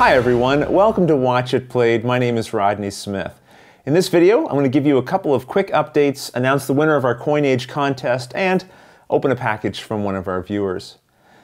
Hi everyone, welcome to Watch It Played. My name is Rodney Smith. In this video, I'm going to give you a couple of quick updates, announce the winner of our Coinage contest, and open a package from one of our viewers.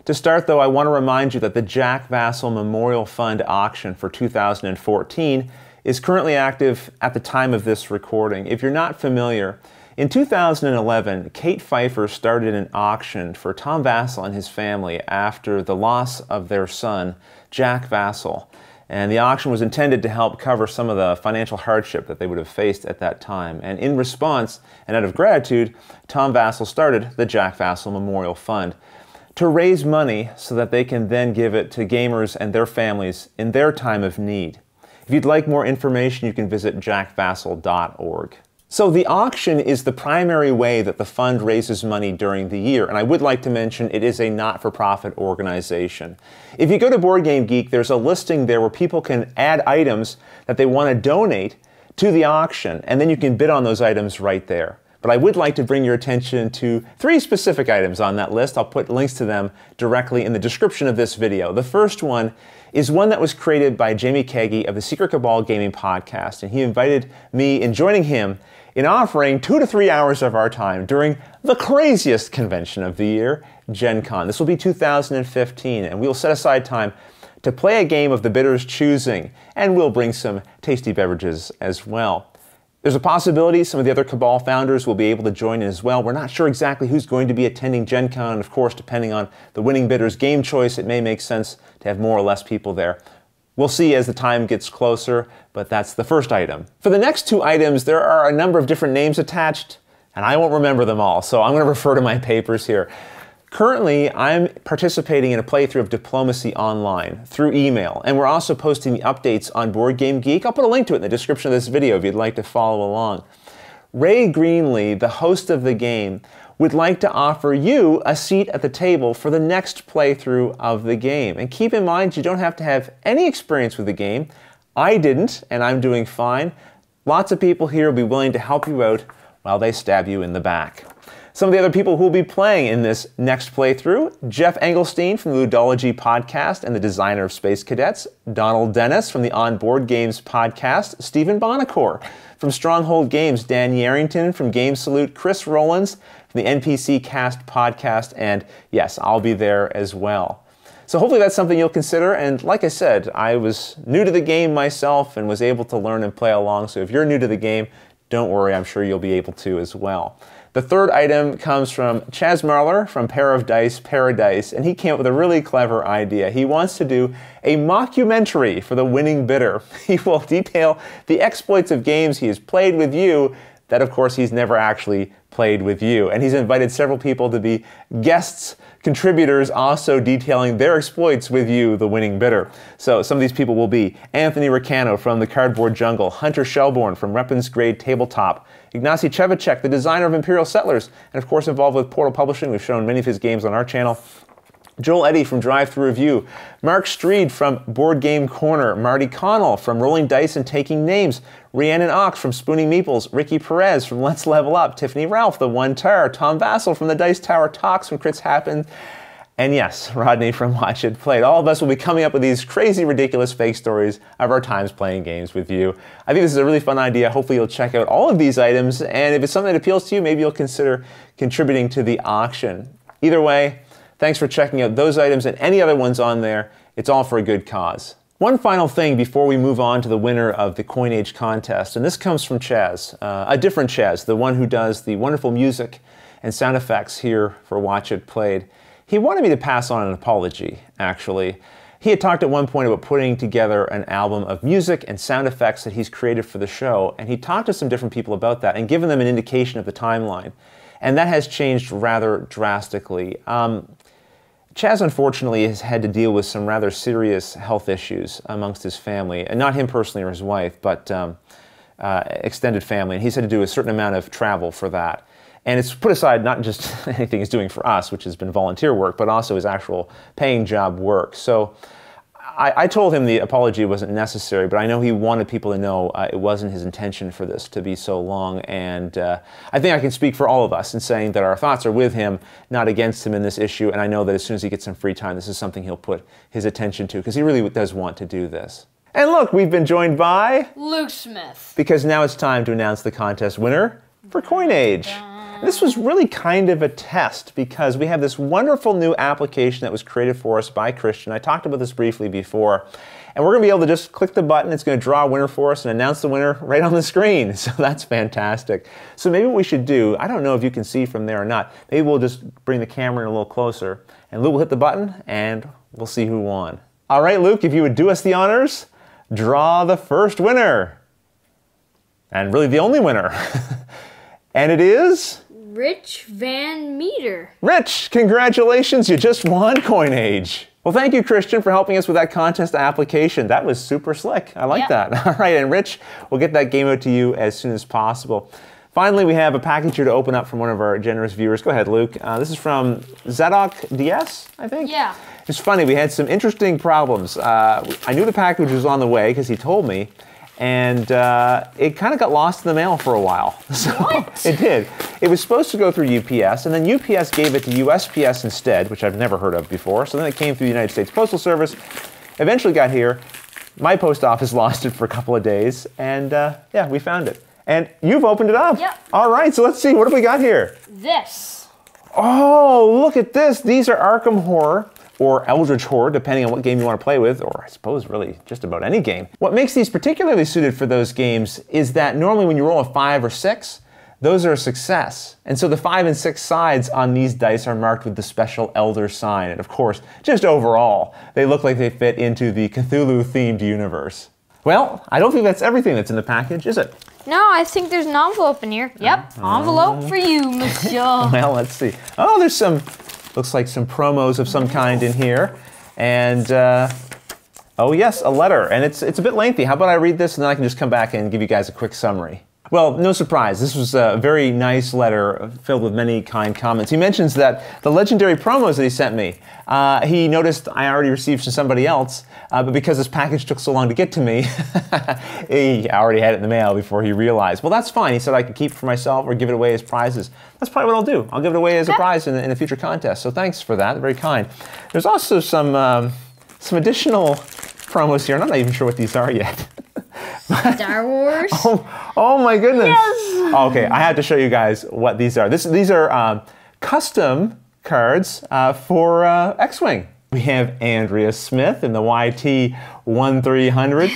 To start though, I want to remind you that the Jack Vassell Memorial Fund auction for 2014 is currently active at the time of this recording. If you're not familiar, in 2011, Kate Pfeiffer started an auction for Tom Vassell and his family after the loss of their son, Jack Vassell. And the auction was intended to help cover some of the financial hardship that they would have faced at that time. And in response, and out of gratitude, Tom Vassell started the Jack Vassell Memorial Fund to raise money so that they can then give it to gamers and their families in their time of need. If you'd like more information, you can visit jackvassell.org. So the auction is the primary way that the fund raises money during the year, and I would like to mention it is a not-for-profit organization. If you go to Board Game Geek, there's a listing there where people can add items that they want to donate to the auction, and then you can bid on those items right there. But I would like to bring your attention to 3 specific items on that list. I'll put links to them directly in the description of this video. The first one is one that was created by Jamie Kagi of the Secret Cabal Gaming Podcast, and he invited me in joining him in offering 2 to 3 hours of our time during the craziest convention of the year, Gen Con. This will be 2015, and we'll set aside time to play a game of the bidder's choosing, and we'll bring some tasty beverages as well. There's a possibility some of the other Cabal founders will be able to join in as well. We're not sure exactly who's going to be attending Gen Con. Of course, depending on the winning bidder's game choice, it may make sense to have more or less people there. We'll see as the time gets closer, but that's the first item. For the next 2 items, there are a number of different names attached, and I won't remember them all, so I'm going to refer to my papers here. Currently, I'm participating in a playthrough of Diplomacy Online through email, and we're also posting the updates on Board Game Geek. I'll put a link to it in the description of this video if you'd like to follow along. Ray Greenlee, the host of the game, would like to offer you a seat at the table for the next playthrough of the game. And keep in mind, you don't have to have any experience with the game. I didn't, and I'm doing fine. Lots of people here will be willing to help you out while they stab you in the back. Some of the other people who will be playing in this next playthrough: Jeff Engelstein from the Ludology Podcast and the designer of Space Cadets, Donald Dennis from the On Board Games Podcast, Stephen Bonacore from Stronghold Games, Dan Yarrington from Game Salute, Chris Rollins from the NPC Cast Podcast, and yes, I'll be there as well. So hopefully that's something you'll consider, and like I said, I was new to the game myself and was able to learn and play along, so if you're new to the game, don't worry, I'm sure you'll be able to as well. The third item comes from Chaz Marler from Pair of Dice Paradise, and he came up with a really clever idea. He wants to do a mockumentary for the winning bidder. He will detail the exploits of games he has played with you that, of course, he's never actually played with you. And he's invited several people to be guests, contributors, also detailing their exploits with you, the winning bidder. So some of these people will be Anthony Ricano from the Cardboard Jungle, Hunter Shelbourne from Weapons Grade Tabletop, Ignacy Chevacek, the designer of Imperial Settlers, and of course involved with Portal Publishing. We've shown many of his games on our channel. Joel Eddy from Drive Thru Review, Mark Streed from Board Game Corner, Marty Connell from Rolling Dice and Taking Names, Rhiannon Ox from Spooning Meeples, Ricky Perez from Let's Level Up, Tiffany Ralph, The One Tower, Tom Vassell from the Dice Tower Talks from Crits Happen, and yes, Rodney from Watch It Played. All of us will be coming up with these crazy, ridiculous fake stories of our times playing games with you. I think this is a really fun idea. Hopefully you'll check out all of these items, and if it's something that appeals to you, maybe you'll consider contributing to the auction. Either way, thanks for checking out those items and any other ones on there. It's all for a good cause. One final thing before we move on to the winner of the Coinage contest, and this comes from Chaz, a different Chaz, the one who does the wonderful music and sound effects here for Watch It Played. He wanted me to pass on an apology, actually. He had talked at one point about putting together an album of music and sound effects that he's created for the show, and he talked to some different people about that and given them an indication of the timeline. And that has changed rather drastically. Chaz, unfortunately, has had to deal with some rather serious health issues amongst his family, and not him personally or his wife, but extended family, and he's had to do a certain amount of travel for that. And it's put aside not just anything he's doing for us, which has been volunteer work, but also his actual paying job work. So I told him the apology wasn't necessary, but I know he wanted people to know it wasn't his intention for this to be so long, and I think I can speak for all of us in saying that our thoughts are with him, not against him in this issue, and I know that as soon as he gets some free time, this is something he'll put his attention to, because he really does want to do this. And look, we've been joined by... Luke Smith. Because now it's time to announce the contest winner for Coinage. This was really kind of a test because we have this wonderful new application that was created for us by Christian. I talked about this briefly before. And we're going to be able to just click the button. It's going to draw a winner for us and announce the winner right on the screen. So that's fantastic. So maybe what we should do, I don't know if you can see from there or not, maybe we'll just bring the camera in a little closer. And Luke will hit the button and we'll see who won. All right, Luke, if you would do us the honors, draw the first winner. And really the only winner. And it is... Rich Van Meter. Rich, congratulations, you just won Coinage. Well, thank you, Christian, for helping us with that contest application. That was super slick. I like that. All right, and Rich, we'll get that game out to you as soon as possible. Finally, we have a package here to open up from one of our generous viewers. Go ahead, Luke. This is from Zadok DS, I think? Yeah. It's funny, we had some interesting problems. I knew the package was on the way because he told me, and it kind of got lost in the mail for a while. So What? It did. It was supposed to go through UPS, and then UPS gave it to USPS instead, which I've never heard of before. So then it came through the United States Postal Service, eventually got here. My post office lost it for a couple of days, and yeah, we found it. And you've opened it up. Yep. All right, so let's see, what have we got here? This. Oh, look at this. These are Arkham Horror, or Eldritch Horror, depending on what game you want to play with, or I suppose really just about any game. What makes these particularly suited for those games is that normally when you roll a 5 or 6, those are a success. And so the 5 and 6 sides on these dice are marked with the special Elder sign. And of course, just overall, they look like they fit into the Cthulhu-themed universe. Well, I don't think that's everything that's in the package, is it? No, I think there's an envelope in here. Yep, envelope for you, monsieur. Well, let's see. Oh, there's some, looks like some promos of some kind in here. And, oh yes, a letter. And it's a bit lengthy. How about I read this and then I can just come back and give you guys a quick summary. Well, no surprise. This was a very nice letter filled with many kind comments. He mentions that the legendary promos that he sent me, he noticed I already received from somebody else, but because this package took so long to get to me, he already had it in the mail before he realized. Well, that's fine. He said I could keep it for myself or give it away as prizes. That's probably what I'll do. I'll give it away as a prize in a future contest. So thanks for that. Very kind. There's also some additional promos here. I'm not even sure what these are yet. Star Wars. Oh my goodness. Yes. Okay, I have to show you guys what these are. These are custom cards for X-Wing. We have Andrea Smith in the YT-1300.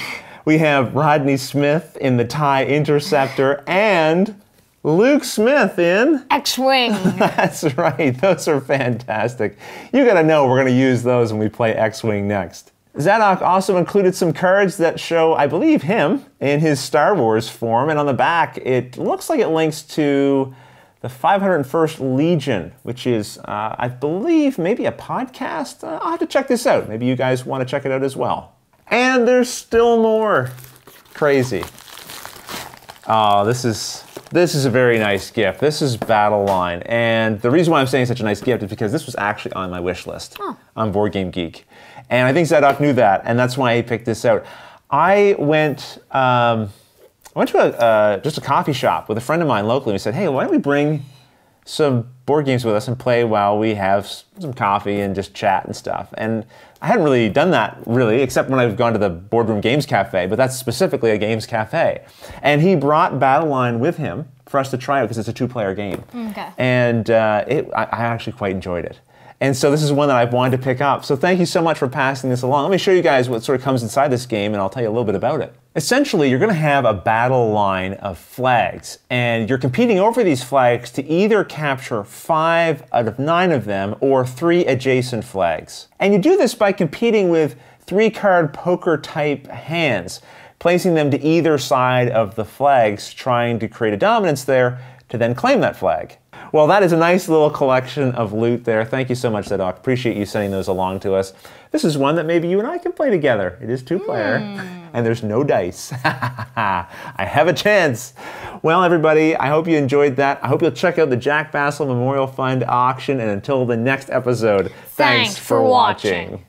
We have Rodney Smith in the TIE Interceptor and Luke Smith in X-Wing. That's right. Those are fantastic. You got to know we're going to use those when we play X-Wing next. Zadok also included some cards that show, I believe, him in his Star Wars form, and on the back it looks like it links to the 501st Legion, which is, I believe, maybe a podcast? I'll have to check this out. Maybe you guys want to check it out as well. And there's still more. Crazy. Oh, this is a very nice gift. This is Battle Line, and the reason why I'm saying it's such a nice gift is because this was actually on my wish list on Board Game Geek. And I think Zadok knew that, and that's why he picked this out. I went to just a coffee shop with a friend of mine locally. We said, hey, why don't we bring some board games with us and play while we have some coffee and just chat and stuff. And I hadn't really done that, really, except when I've gone to the Boardroom Games Cafe, but that's specifically a games cafe. And he brought Battle Line with him for us to try out because it's a 2-player game. Okay. And I actually quite enjoyed it. And so this is one that I've wanted to pick up. So thank you so much for passing this along. Let me show you guys what sort of comes inside this game, and I'll tell you a little bit about it. Essentially, you're going to have a battle line of flags, and you're competing over these flags to either capture 5 out of 9 of them or 3 adjacent flags. And you do this by competing with 3-card poker-type hands, placing them to either side of the flags, trying to create a dominance there to then claim that flag. Well, that is a nice little collection of loot there. Thank you so much, Zadok. Appreciate you sending those along to us. This is one that maybe you and I can play together. It is 2-player, and there's no dice. I have a chance. Well, everybody, I hope you enjoyed that. I hope you'll check out the Jack Bassel Memorial Fund auction, and until the next episode, thanks for watching.